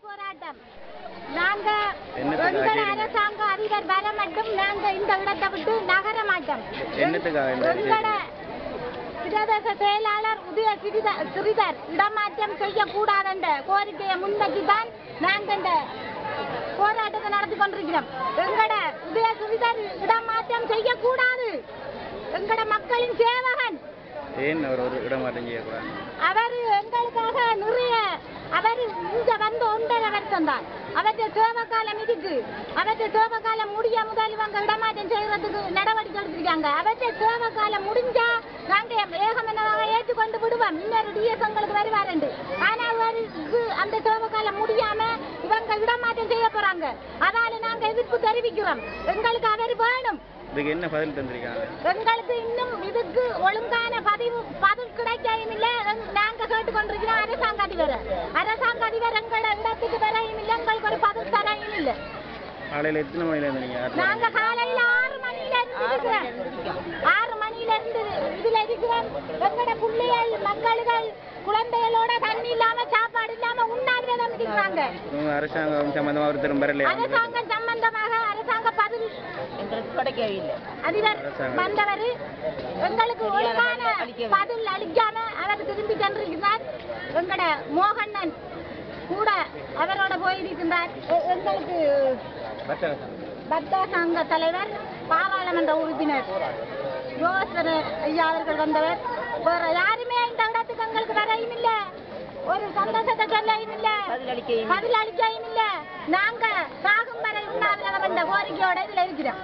போராட்டம் நாங்க எங்கள் அரசாங்க அதிபர் வர மட்டும் நாங்க இந்த இடத்தை விட்டு நகர மாட்டோம். எங்களோட பிரதேச செயலாளர் உதய சிறிதர் இடமாற்றம் செய்யக்கூடாது என்ற கோரிக்கையை முன்வைத்துதான் நாங்கள் இந்த போராட்டத்தை நடத்தி கொண்டிருக்கிறோம். எங்களோட உதய சிறிதர் இடமாற்றம் செய்யக்கூடாது. எங்களோட மக்களின் சேவகன் அவர் எங்களுக்காக நிறைய அவர் இங்க வந்து 1.5 வருஷம் தான் அவற்றை சேவக்காலம் இருக்கு. அவற்றை சேவக்காலம் முடிய முதல் இவங்க இடமாற்றம் செய்யறதுக்கு நடவடிக்கை எடுத்திருக்காங்க. அவற்றை சேவக்காலம் முடிஞ்சா நாங்க ஏகமனதாக ஏற்றுக்கொண்டு விடுவோம். இன்னொரு டிஎஸ் எங்களுக்கு வருவாருண்டு. ஆனா அந்த சேவக்காலம் முடியாம இவங்க இடமாற்றம் செய்ய போறாங்க. அதால நாங்க எதிர்ப்பு தெரிவிக்கிறோம். எங்களுக்கு அவர் வேணும். என்ன பதில் தந்திருக்காங்க? எங்களுக்கு இன்னும் இதுக்கு ஒழுங்கான பதில் கிடைக்கவும் இல்லை. நாங்க கேட்டுக்கொண்டிருக்கிறோம் அரசாங்க அதிபர் எங்களோட இடத்துக்கு வரையும் இல்லை. எங்களுக்கு ஒரு பதில் தரையும் இல்லை. காலையில எத்தனை மணில இருந்தீங்க? நாங்க காலையில 6 மணில இருந்து 6 மணில இருந்து இதுல இருக்கிறோம். எங்களோட பிள்ளைகள் மக்கள்கள் குழந்தைகளோட தண்ணி இல்லாம சாப்பாடு இல்லாம உண்ணாவிரதம் இருக்கிறாங்க. அரசாங்கம் சம்பந்தமா ஒருத்தரும் வரல. அரசாங்கம் சம்பந்தமாக அரசாங்க பதில் எங்களுக்கு கிடைக்கவில்லை. அதிபர் வந்தவர் எங்களுக்கு ஒழுங்கான பதில் அளிக்காம அவர் திரும்பி சென்றிருக்கிறார். எங்களோட மோகண்ணன் கூட அவரோட போயிருக்கின்றார். எங்களுக்கு பக்த சங்க தலைவர் பாராளுமன்ற உறுப்பினர் யோகேஸ்வரர் ஐயா அவர்கள் வந்தவர். வேற யாருமே இந்த இடத்துக்கு எங்களுக்கு வரையும் இல்லை. ஒரு சந்தோஷத்தை சொல்லையும் இல்லை. பதில் அளிக்கையும் இல்லை. நாங்க சாகும் வரை உண்ணாவிரதம் என்ற கோரிக்கையோட இதுல இருக்கிறோம்.